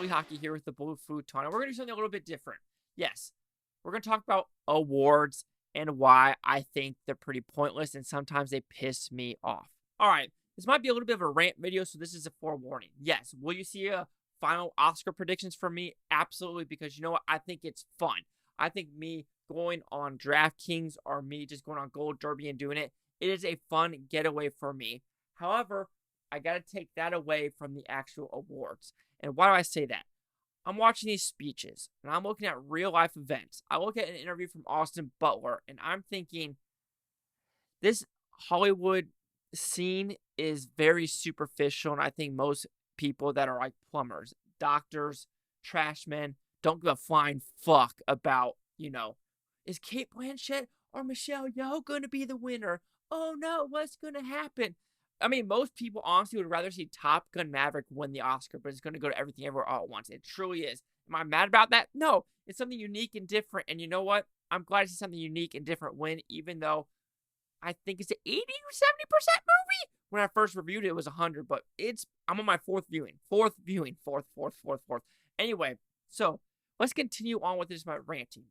Lehocky here with the Blue Futon, and we're going to do something a little bit different. Yes, we're going to talk about awards and why I think they're pretty pointless and sometimes they piss me off. All right, this might be a little bit of a rant video, so this is a forewarning. Yes, will you see a final Oscar predictions from me? Absolutely, because you know what? I think it's fun. I think me going on DraftKings or me just going on Gold Derby and doing it, it is a fun getaway for me. However, I got to take that away from the actual awards. And why do I say that? I'm watching these speeches and I'm looking at real life events. I look at an interview from Austin Butler and I'm thinking this Hollywood scene is very superficial. And I think most people that are like plumbers, doctors, trash men don't give a flying fuck about, is Kate Blanchett or Michelle Yeoh going to be the winner? Oh no, what's going to happen? I mean, most people honestly would rather see Top Gun Maverick win the Oscar, but it's going to go to Everything Everywhere All at Once. It truly is. Am I mad about that? No. It's something unique and different. And you know what? I'm glad to see something unique and different win, even though I think it's an 80 or 70% movie. When I first reviewed it, it was 100, but I'm on my fourth viewing. Fourth. Anyway, so let's continue on with this, my ranting.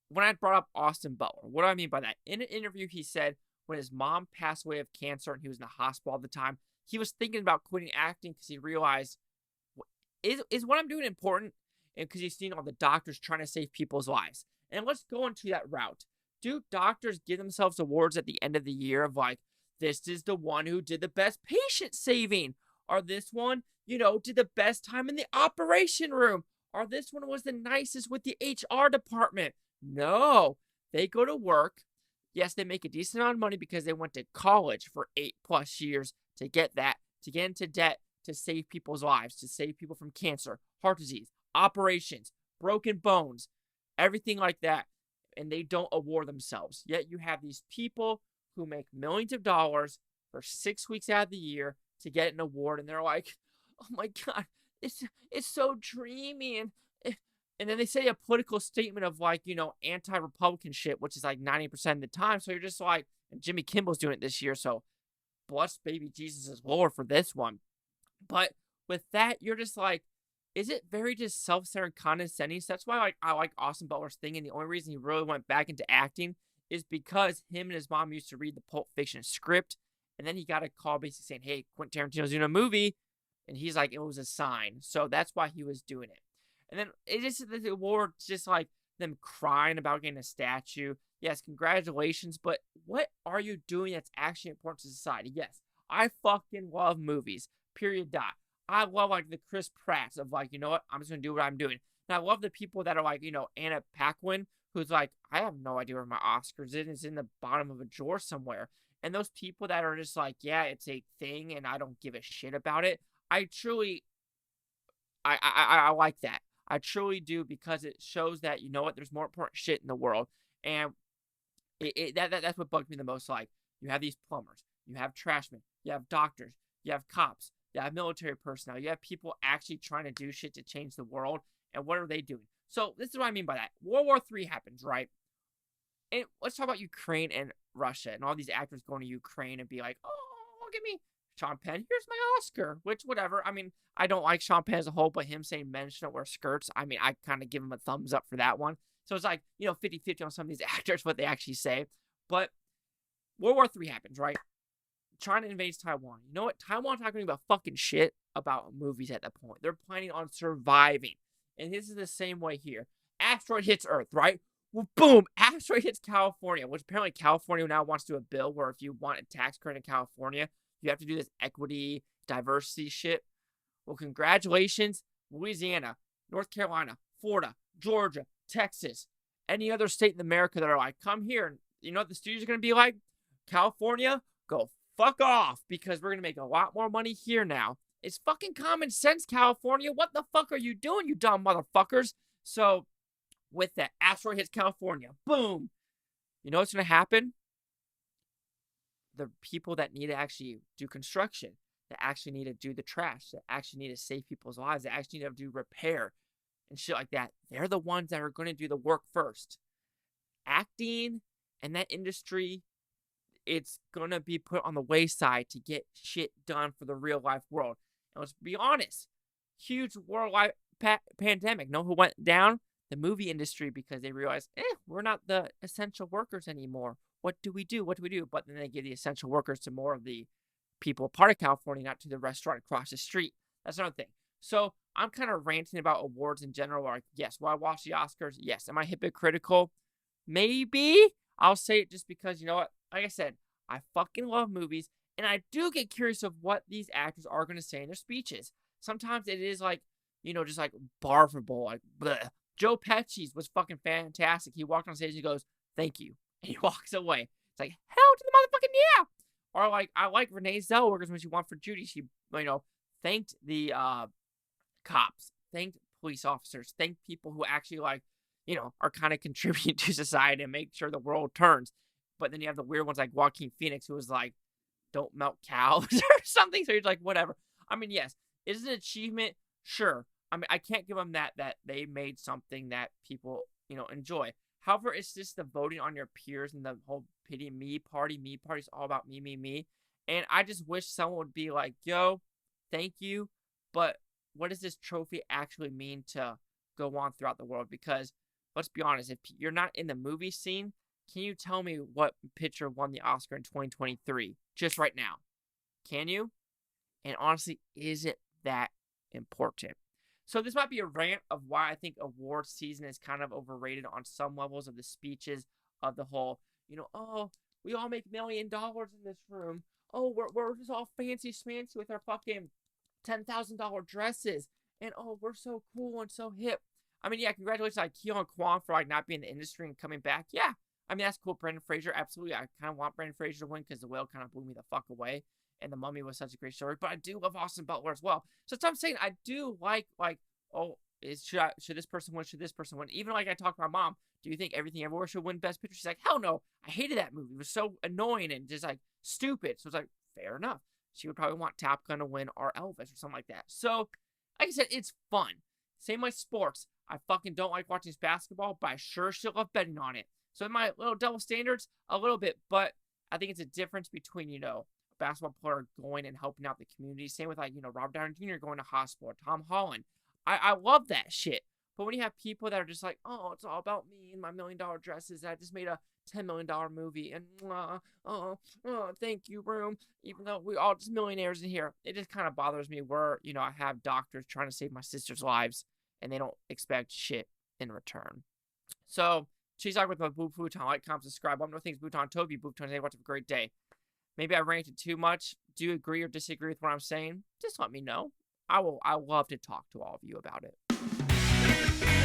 When I brought up Austin Butler, what do I mean by that? In an interview, he said, when his mom passed away of cancer and he was in the hospital all the time, he was thinking about quitting acting because he realized, is what I'm doing important? And because he's seen all the doctors trying to save people's lives. And let's go into that route. Do doctors give themselves awards at the end of the year of like, this is the one who did the best patient saving? Or this one, did the best time in the operation room? Or this one was the nicest with the HR department? No, they go to work. Yes, they make a decent amount of money because they went to college for 8+ years to get that, to get into debt, to save people's lives, to save people from cancer, heart disease, operations, broken bones, everything like that. And they don't award themselves. Yet you have these people who make millions of dollars for 6 weeks out of the year to get an award. And they're like, oh my God, it's so dreamy. And then they say a political statement of like, anti-Republican shit, which is like 90% of the time. So you're just like, and Jimmy Kimmel's doing it this year. So bless baby Jesus is Lord for this one. But with that, you're just like, is it very just self-centered condescending? So that's why I like Austin Butler's thing. And the only reason he really went back into acting is because him and his mom used to read the Pulp Fiction script. And then he got a call basically saying, hey, Quentin Tarantino's doing a movie. And he's like, it was a sign. So that's why he was doing it. And then it just, the award's just like them crying about getting a statue. Yes, congratulations, but what are you doing that's actually important to society? Yes, I fucking love movies, period, dot. I love like the Chris Pratts of like, you know what, I'm just going to do what I'm doing. And I love the people that are like, Anna Paquin, who's like, I have no idea where my Oscars is. It's in the bottom of a drawer somewhere. And those people that are just like, yeah, it's a thing and I don't give a shit about it. I truly, I like that. I truly do because it shows that, you know what, there's more important shit in the world. And that's what bugged me the most. Like, you have these plumbers, you have trashmen, you have doctors, you have cops, you have military personnel, you have people actually trying to do shit to change the world. And what are they doing? So this is what I mean by that. World War III happens, right? And let's talk about Ukraine and Russia and all these actors going to Ukraine and be like, oh, look at me. Sean Penn, here's my Oscar, which whatever. I mean, I don't like Sean Penn as a whole, but him saying men shouldn't wear skirts, I mean, I kind of give him a thumbs up for that one. So it's like, 50-50 on some of these actors, what they actually say. But World War III happens, right? China invades Taiwan. You know what? Taiwan's not going to give a fucking shit about movies at that point. They're planning on surviving. And this is the same way here. Asteroid hits Earth, right? Well, boom, asteroid hits California, which apparently California now wants to do a bill where if you want a tax credit in California, you have to do this equity, diversity shit. Well, congratulations, Louisiana, North Carolina, Florida, Georgia, Texas, any other state in America that are like, come here. You know what the studios are going to be like? California, go fuck off because we're going to make a lot more money here now. It's fucking common sense, California. What the fuck are you doing, you dumb motherfuckers? So, with that, asteroid hits California. Boom. You know what's going to happen? The people that need to actually do construction, that actually need to do the trash, that actually need to save people's lives, that actually need to do repair and shit like that, they're the ones that are going to do the work first. Acting and that industry, it's going to be put on the wayside to get shit done for the real life world. And let's be honest, huge worldwide pandemic. Know who went down? The movie industry, because they realized, we're not the essential workers anymore. What do we do? What do we do? But then they give the essential workers to more of the people part of California, not to the restaurant across the street. That's another thing. So I'm kind of ranting about awards in general. Like, yes, will I watch the Oscars? Yes. Am I hypocritical? Maybe. I'll say it just because, you know what? Like I said, I fucking love movies, and I do get curious of what these actors are going to say in their speeches. Sometimes it is like, just like barfable, like bleh. Joe Pesci's was fucking fantastic. He walked on stage and he goes, "Thank you," and he walks away. It's like, hell to the motherfucking yeah. Or like, I like Renee Zellweger when she won for Judy. She, thanked the cops, thanked police officers, thanked people who actually are kind of contributing to society and make sure the world turns. But then you have the weird ones like Joaquin Phoenix, who was like, "Don't milk cows" or something. So you're like, whatever. I mean, yes, is it an achievement? Sure. I mean, I can't give them that they made something that people, enjoy. However, it's just the voting on your peers and the whole pity me party. Me party is all about me, me, me. And I just wish someone would be like, yo, thank you, but what does this trophy actually mean to go on throughout the world? Because let's be honest, if you're not in the movie scene, can you tell me what picture won the Oscar in 2023? Just right now. Can you? And honestly, is it that important? So this might be a rant of why I think awards season is kind of overrated on some levels of the speeches of the whole, oh, we all make $1 million in this room. Oh, we're just all fancy schmancy with our fucking $10,000 dresses. And oh, we're so cool and so hip. I mean, yeah, congratulations on Keelan Kwan for not being in the industry and coming back. Yeah, I mean, that's cool. Brendan Fraser, absolutely. I kind of want Brendan Fraser to win because The Whale kind of blew me the fuck away. And The Mummy was such a great story. But I do love Austin Butler as well. So that's what I'm saying. I do like, oh, should this person win? Should this person win? Even like I talk to my mom, do you think Everything Everywhere should win Best Picture? She's like, hell no. I hated that movie. It was so annoying and just stupid. So it's like, fair enough. She would probably want Top Gun to win or Elvis or something like that. So, like I said, it's fun. Same like sports. I fucking don't like watching basketball, but I sure still love betting on it. So in my little double standards, a little bit, but I think it's a difference between, a basketball player going and helping out the community. Same with Robert Downey Jr. going to hospital, or Tom Holland. I love that shit. But when you have people that are just like, oh, it's all about me and my $1 million dresses. I just made a $10 million movie and thank you, room. Even though we all just millionaires in here, it just kind of bothers me where, I have doctors trying to save my sister's lives and they don't expect shit in return. So, she's talking with my Boo Futon. Like, comment, subscribe. Let me know things Booton told you. Booton, have a great day. Maybe I ranted too much. Do you agree or disagree with what I'm saying? Just let me know. I love to talk to all of you about it.